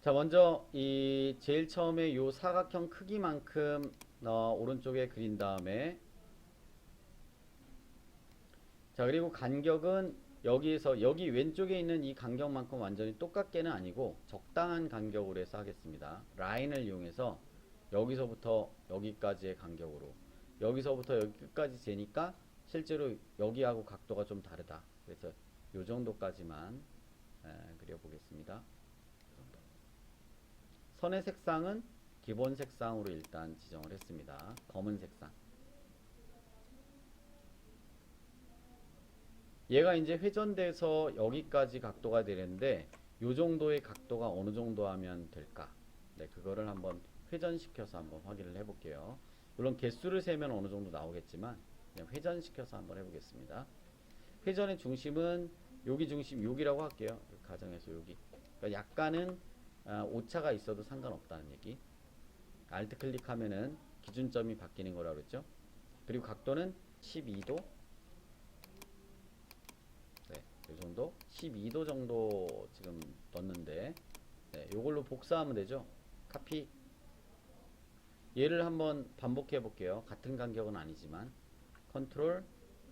자, 먼저 이 제일 처음에 요 사각형 크기만큼 오른쪽에 그린 다음에, 자, 그리고 간격은 여기에서 여기 왼쪽에 있는 이 간격만큼 완전히 똑같게는 아니고 적당한 간격으로 해서 하겠습니다. 라인을 이용해서 여기서부터 여기까지의 간격으로, 여기서부터 여기 끝까지 재니까 실제로 여기하고 각도가 좀 다르다. 그래서 요 정도까지만 그려보겠습니다. 선의 색상은 기본 색상으로 일단 지정을 했습니다. 검은 색상. 얘가 이제 회전돼서 여기까지 각도가 되는데 요 정도의 각도가 어느 정도 하면 될까? 네, 그거를 한번 회전시켜서 한번 확인을 해볼게요. 물론 개수를 세면 어느 정도 나오겠지만 그냥 회전시켜서 한번 해보겠습니다. 회전의 중심은 여기 중심, 여기라고 할게요. 가정에서 여기. 그러니까 약간은 오차가 있어도 상관없다는 얘기. Alt 클릭하면은 기준점이 바뀌는 거라고 그랬죠. 그리고 각도는 12도. 네, 이 정도. 12도 정도 지금 넣었는데, 네, 요걸로 복사하면 되죠. 카피. 얘를 한번 반복해 볼게요. 같은 간격은 아니지만 컨트롤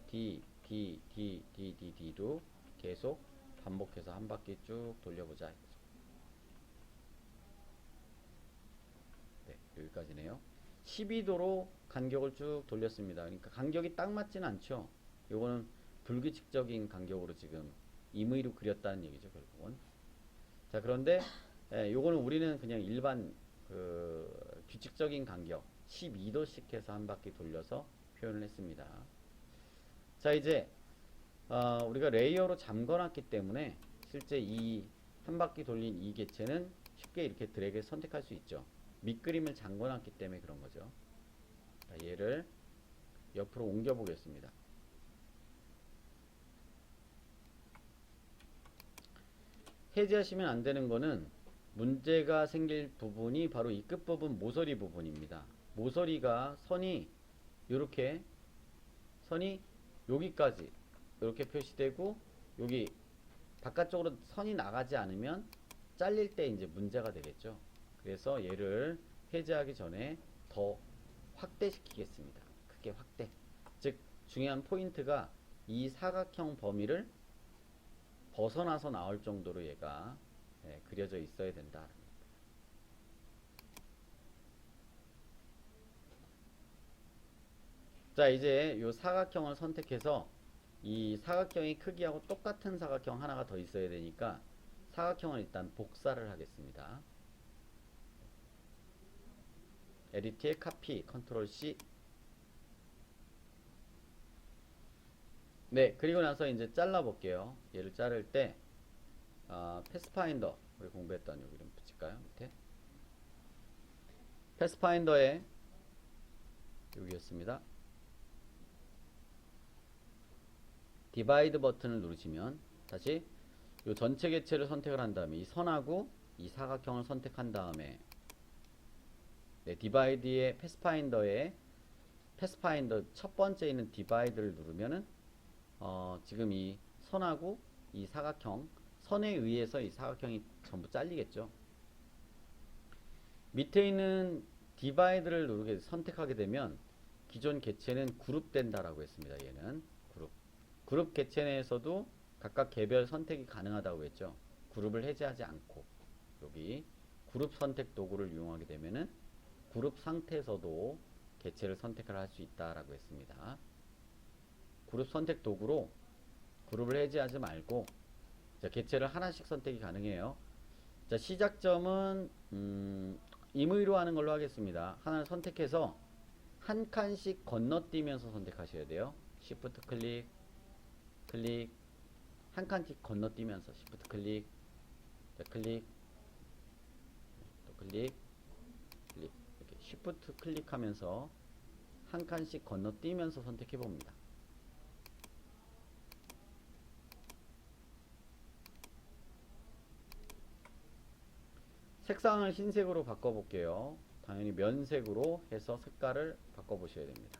D, D, D, D, D, D로 계속 반복해서 한 바퀴 쭉 돌려보자. 네, 여기까지네요. 12도로 간격을 쭉 돌렸습니다. 그러니까 간격이 딱 맞지는 않죠. 요거는 불규칙적인 간격으로 지금 임의로 그렸다는 얘기죠, 결국은. 자, 그런데 요거는 우리는 그냥 일반 규칙적인 간격 12도씩 해서 한 바퀴 돌려서 표현을 했습니다. 자, 이제 우리가 레이어로 잠궈놨기 때문에 실제 이 한 바퀴 돌린 이 개체는 쉽게 이렇게 드래그 선택할 수 있죠. 밑그림을 잠궈놨기 때문에 그런 거죠. 자, 얘를 옆으로 옮겨 보겠습니다. 해제하시면 안 되는 거는 문제가 생길 부분이 바로 이 끝부분 모서리 부분입니다. 모서리가 이렇게 선이 여기까지 이렇게 표시되고 여기 바깥쪽으로 선이 나가지 않으면 잘릴 때 이제 문제가 되겠죠. 그래서 얘를 해제하기 전에 더 확대시키겠습니다. 크게 확대. 즉 중요한 포인트가 이 사각형 범위를 벗어나서 나올 정도로 얘가 그려져 있어야 된다. 자, 이제 이 사각형을 선택해서 이 사각형의 크기하고 똑같은 사각형 하나가 더 있어야 되니까 사각형을 일단 복사를 하겠습니다. 에디트에 카피, 컨트롤 C. 네, 그리고 나서 이제 잘라 볼게요. 얘를 자를 때 패스파인더, 우리 공부했던 여기 좀 붙일까요? 밑에 패스파인더에 여기였습니다. 디바이드 버튼을 누르시면 다시 이 전체 개체를 선택을 한 다음에 이 선하고 이 사각형을 선택한 다음에 디바이드의 패스파인더 첫 번째 있는 디바이드를 누르면은 지금 이 선하고 이 사각형 선에 의해서 이 사각형이 전부 잘리겠죠. 밑에 있는 디바이드를 누르게 선택하게 되면 기존 개체는 그룹된다라고 했습니다. 얘는 그룹 개체 내에서도 각각 개별 선택이 가능하다고 했죠. 그룹을 해제하지 않고 여기 그룹 선택 도구를 이용하게 되면은 그룹 상태에서도 개체를 선택을 할 수 있다라고 했습니다. 그룹 선택 도구로 그룹을 해제하지 말고 자, 개체를 하나씩 선택이 가능해요. 자, 시작점은 임의로 하는 걸로 하겠습니다. 하나를 선택해서 한 칸씩 건너뛰면서 선택하셔야 돼요. Shift 클릭, 클릭, 한 칸씩 건너뛰면서 Shift 클릭, 자, 클릭, 또 클릭, 클릭, 이렇게 Shift 클릭하면서 한 칸씩 건너뛰면서 선택해 봅니다. 색상을 흰색으로 바꿔볼게요. 당연히 면색으로 해서 색깔을 바꿔보셔야 됩니다.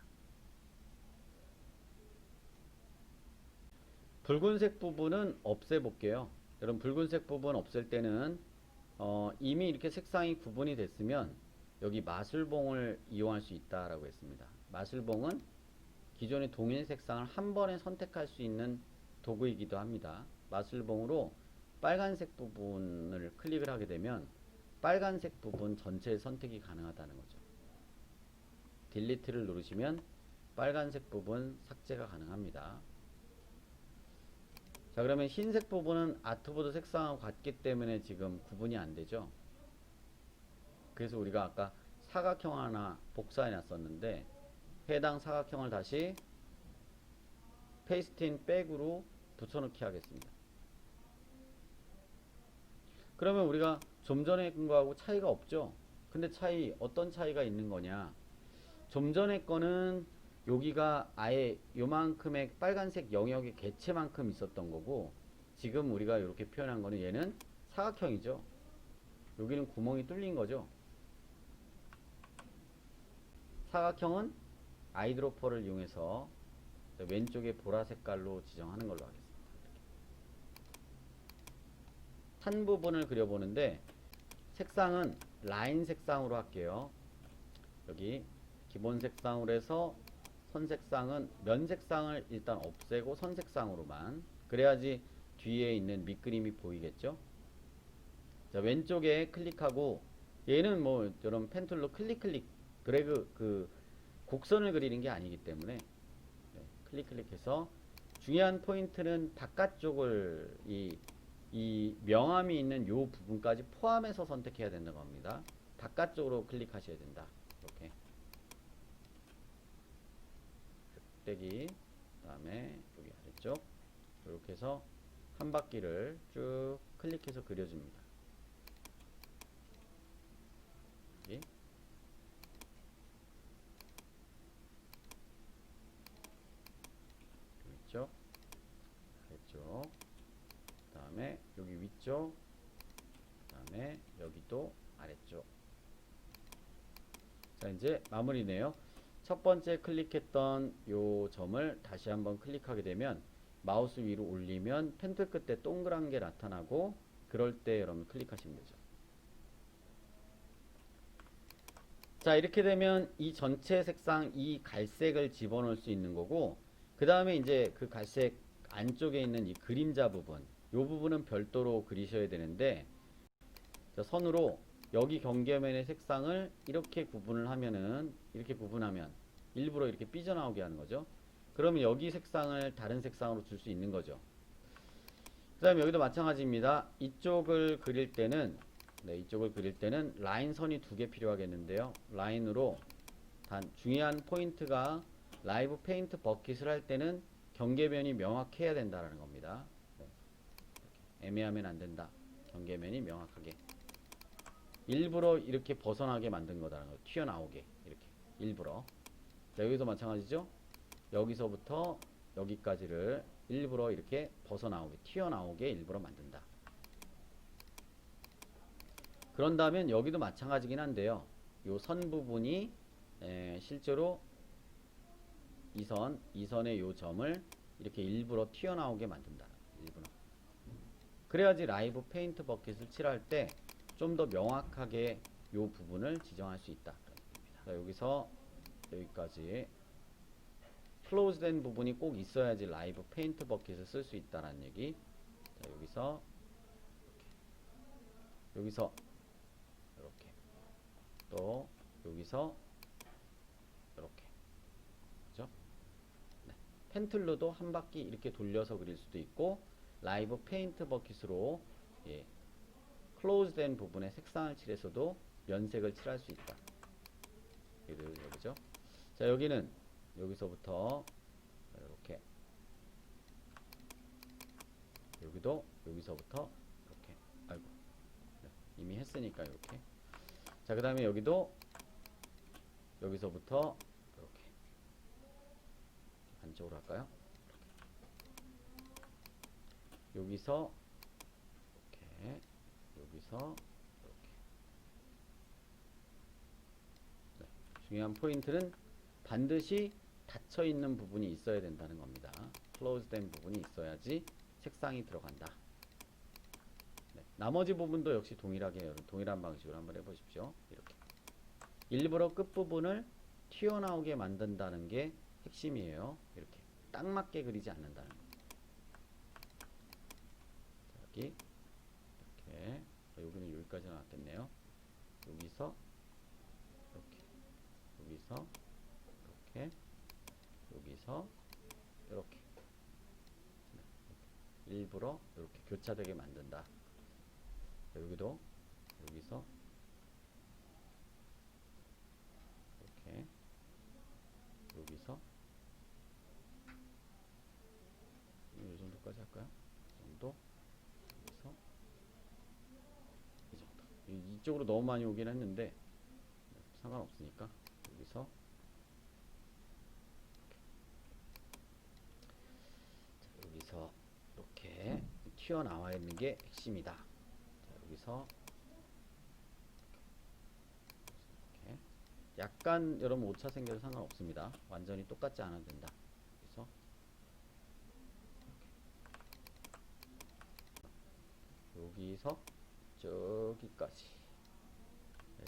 붉은색 부분은 없애볼게요. 여러분 붉은색 부분 없앨 때는 이미 이렇게 색상이 구분이 됐으면 여기 마술봉을 이용할 수 있다라고 했습니다. 마술봉은 기존의 동일 색상을 한 번에 선택할 수 있는 도구이기도 합니다. 마술봉으로 빨간색 부분을 클릭을 하게 되면 빨간색 부분 전체의 선택이 가능하다는 거죠. 딜리트를 누르시면 빨간색 부분 삭제가 가능합니다. 자, 그러면 흰색 부분은 아트보드 색상하고 같기 때문에 지금 구분이 안 되죠. 그래서 우리가 아까 사각형 하나 복사해 놨었는데 해당 사각형을 다시 페이스트인 백으로 붙여넣기 하겠습니다. 그러면 우리가 좀 전에 거하고 차이가 없죠. 근데 어떤 차이가 있는 거냐, 좀 전에 거는 여기가 아예 요만큼의 빨간색 영역의 개체만큼 있었던 거고, 지금 우리가 이렇게 표현한 거는 얘는 사각형이죠. 여기는 구멍이 뚫린 거죠. 사각형은 아이드로퍼를 이용해서 왼쪽에 보라색깔로 지정하는 걸로 하겠습니다. 탄 부분을 그려보는데 색상은 라인 색상으로 할게요. 여기 기본 색상으로 해서 선 색상은 면 색상을 일단 없애고 선 색상으로만, 그래야지 뒤에 있는 밑그림이 보이겠죠. 자, 왼쪽에 클릭하고, 얘는 뭐 이런 펜툴로 클릭 드래그 곡선을 그리는 게 아니기 때문에 클릭해서 중요한 포인트는 바깥쪽을 이 명암이 있는 요 부분까지 포함해서 선택해야 된다고 합니다. 바깥쪽으로 클릭하셔야 된다. 이렇게 떼기, 그 다음에 여기 아래쪽 이렇게 해서 한 바퀴를 쭉 클릭해서 그려줍니다. 여기 위쪽, 아래쪽, 그 다음에 여기 위쪽, 그 다음에 여기도 아래쪽. 자, 이제 마무리네요. 첫 번째 클릭했던 요 점을 다시 한번 클릭하게 되면 마우스 위로 올리면 펜툴 끝에 동그란 게 나타나고, 그럴 때 여러분 클릭하시면 되죠. 자, 이렇게 되면 이 전체 색상, 이 갈색을 집어넣을 수 있는 거고, 그 다음에 이제 그 갈색 안쪽에 있는 이 그림자 부분, 요 부분은 별도로 그리셔야 되는데, 자, 선으로 여기 경계면의 색상을 이렇게 구분하면 일부러 이렇게 삐져나오게 하는 거죠. 그러면 여기 색상을 다른 색상으로 줄 수 있는 거죠. 그 다음에 여기도 마찬가지입니다. 이쪽을 그릴 때는 라인 선이 두 개 필요하겠는데요. 라인으로 단 중요한 포인트가 라이브 페인트 버킷을 할 때는 경계면이 명확해야 된다는 겁니다. 애매하면 안 된다. 경계면이 명확하게. 일부러 이렇게 벗어나게 만든 거다라는 거. 튀어나오게. 이렇게. 일부러. 자, 여기서 마찬가지죠. 여기서부터 여기까지를 일부러 이렇게 벗어나오게, 튀어나오게 일부러 만든다. 그런다면 여기도 마찬가지긴 한데요. 요 선 부분이 실제로 이 선의 요 점을 이렇게 일부러 튀어나오게 만든다. 일부러. 그래야지 라이브 페인트 버킷을 칠할 때 좀 더 명확하게 요 부분을 지정할 수 있다. 자, 여기서 여기까지 클로즈된 부분이 꼭 있어야지 라이브 페인트 버킷을 쓸 수 있다는 얘기. 자, 여기서 이렇게, 또 여기서 이렇게, 그죠? 네. 펜툴로도 한 바퀴 이렇게 돌려서 그릴 수도 있고, 라이브 페인트 버킷으로 클로즈된 부분에 색상을 칠해서도 면색을 칠할 수 있다. 여기죠? 자, 여기는 여기서부터 이렇게, 여기도 여기서부터 이렇게, 아이고, 네, 이미 했으니까 이렇게. 자, 그 다음에 여기도 여기서부터 이렇게 안쪽으로 할까요? 이렇게. 여기서 이렇게, 여기서 이렇게. 네. 중요한 포인트는 반드시 닫혀 있는 부분이 있어야 된다는 겁니다. 클로즈된 부분이 있어야지 색상이 들어간다. 네. 나머지 부분도 역시 동일하게 동일한 방식으로 한번 해보십시오. 이렇게 일부러 끝부분을 튀어나오게 만든다는 게 핵심이에요. 이렇게 딱 맞게 그리지 않는다는 거. 자, 여기 이렇게 여기는 여기까지 나왔겠네요. 여기서 이렇게 여기서 이렇게 여기서 이렇게 일부러 이렇게 교차되게 만든다. 여기도 여기서 이렇게 여기서 이 정도까지 할까요? 이 정도 여기서 이 정도. 이쪽으로 너무 많이 오긴 했는데 상관없으니까 여기서 자, 여기서 이렇게 튀어나와 있는 게 핵심이다. 자, 여기서 이렇게 약간 여러분 오차 생겨도 상관없습니다. 완전히 똑같지 않아도 된다. 그래서 여기서 저기까지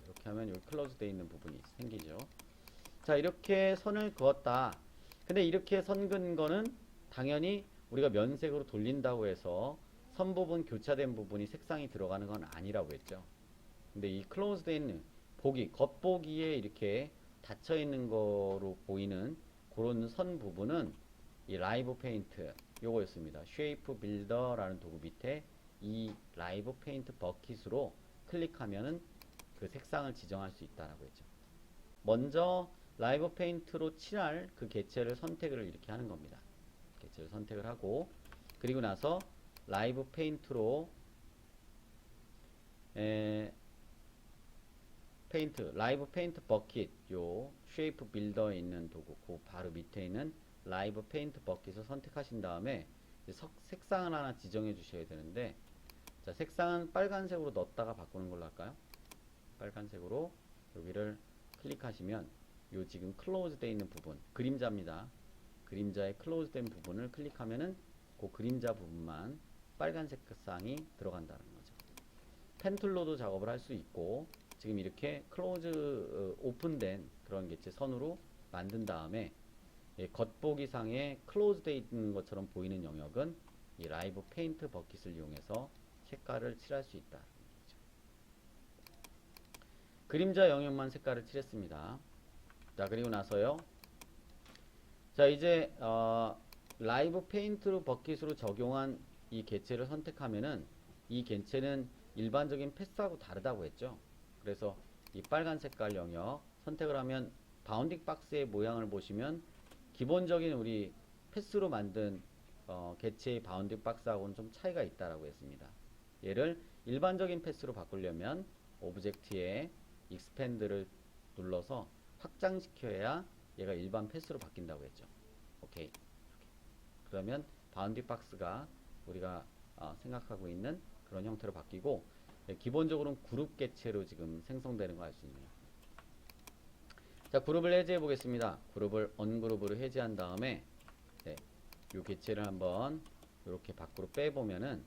이렇게 하면 여기 클로즈 되어 있는 부분이 생기죠. 자, 이렇게 선을 그었다. 근데 이렇게 선 그은 거는 당연히 우리가 면색으로 돌린다고 해서 선 부분 교차된 부분이 색상이 들어가는 건 아니라고 했죠. 근데 이 클로즈 되어 있는 보기, 겉보기에 이렇게 닫혀 있는 거로 보이는 그런 선 부분은 이 라이브 페인트 요거였습니다. 쉐이프 빌더라는 도구 밑에 이 라이브 페인트 버킷으로 클릭하면은 그 색상을 지정할 수 있다라고 했죠. 먼저 라이브 페인트로 칠할 그 개체를 선택을 이렇게 하는 겁니다. 개체를 선택을 하고 그리고 나서 라이브 페인트로 라이브 페인트 버킷 요 쉐이프 빌더에 있는 도구 그 바로 밑에 있는 라이브 페인트 버킷을 선택하신 다음에 색상을 하나 지정해 주셔야 되는데 자, 색상은 빨간색으로 넣었다가 바꾸는 걸로 할까요? 빨간색으로 여기를 클릭하시면 요 지금 클로즈 되어 있는 부분 그림자입니다. 그림자의 클로즈 된 부분을 클릭하면은 그 그림자 부분만 빨간색 색상이 들어간다는 거죠. 펜툴로도 작업을 할 수 있고 지금 이렇게 클로즈 오픈된 그런 개체 선으로 만든 다음에 겉보기상에 클로즈 되어 있는 것처럼 보이는 영역은 이 라이브 페인트 버킷을 이용해서 색깔을 칠할 수 있다. 그림자 영역만 색깔을 칠했습니다. 자, 그리고 나서요. 자, 이제 라이브 페인트 버킷으로 적용한 이 개체를 선택하면은 이 개체는 일반적인 패스하고 다르다고 했죠. 그래서 이 빨간 색깔 영역 선택을 하면 바운딩 박스의 모양을 보시면 기본적인 우리 패스로 만든 개체의 바운딩 박스하고는 좀 차이가 있다라고 했습니다. 얘를 일반적인 패스로 바꾸려면 오브젝트에 익스펜드를 눌러서 확장시켜야 얘가 일반 패스로 바뀐다고 했죠. 오케이. 그러면 바운딩 박스가 우리가 생각하고 있는 그런 형태로 바뀌고 기본적으로는 그룹 개체로 지금 생성되는 거 알 수 있네요. 자, 그룹을 해제해 보겠습니다. 그룹을 언그룹으로 해제한 다음에 이 개체를 한번 이렇게 밖으로 빼보면은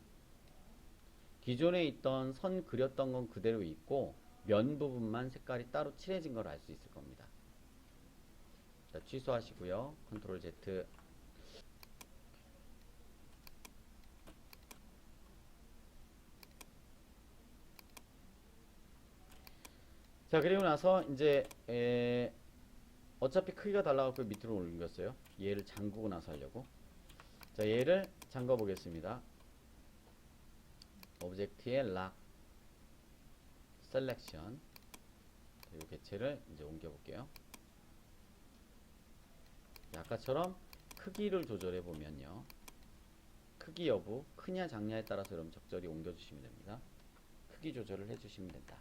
기존에 있던 선 그렸던 건 그대로 있고 면 부분만 색깔이 따로 칠해진 걸 알 수 있을 겁니다. 자, 취소하시고요. 컨트롤 Z. 자, 그리고 나서 이제 어차피 크기가 달라갖고 밑으로 올렸어요. 얘를 잠그고 나서 하려고. 자, 얘를 잠궈 보겠습니다. 오브젝트에 락 셀렉션 이 개체를 이제 옮겨 볼게요. 아까처럼 크기를 조절해 보면요. 크기 여부 크냐 작냐에 따라서 여러분 적절히 옮겨 주시면 됩니다. 크기 조절을 해 주시면 된다.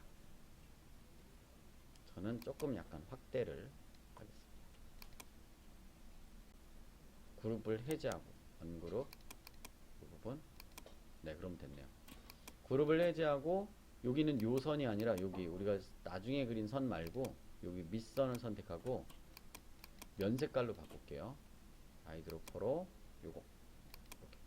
저는 조금 약간 확대를 하겠습니다. 그룹을 해제하고 언그룹 이 부분 네, 그럼 됐네요. 그룹을 해제하고 여기는 요 선이 아니라 여기 우리가 나중에 그린 선 말고 여기 밑선을 선택하고 면 색깔로 바꿀게요. 아이드로퍼로 요거 이렇게.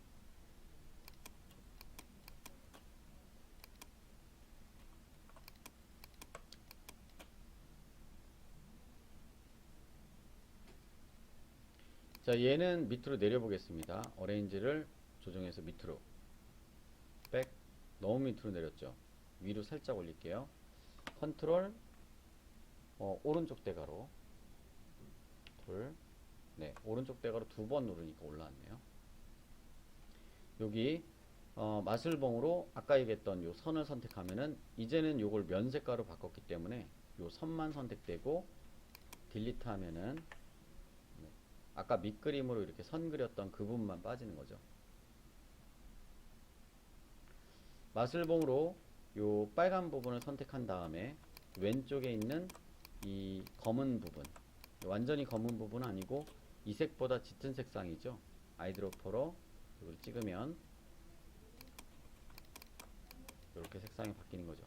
자, 얘는 밑으로 내려보겠습니다. 어레인지를 조정해서 밑으로 백. 너무 밑으로 내렸죠. 위로 살짝 올릴게요. 컨트롤 오른쪽 대가로 둘. 네, 오른쪽 대가로 두 번 누르니까 올라왔네요. 여기 마술봉으로 아까 얘기했던 요 선을 선택하면은 이제는 요걸 면색가로 바꿨기 때문에 요 선만 선택되고 딜리트 하면은 네, 아까 밑그림으로 이렇게 선 그렸던 그 부분만 빠지는 거죠. 마술봉으로 요 빨간 부분을 선택한 다음에 왼쪽에 있는 이 검은 부분, 완전히 검은 부분은 아니고 이 색보다 짙은 색상이죠. 아이드로퍼로 이걸 찍으면 이렇게 색상이 바뀌는 거죠.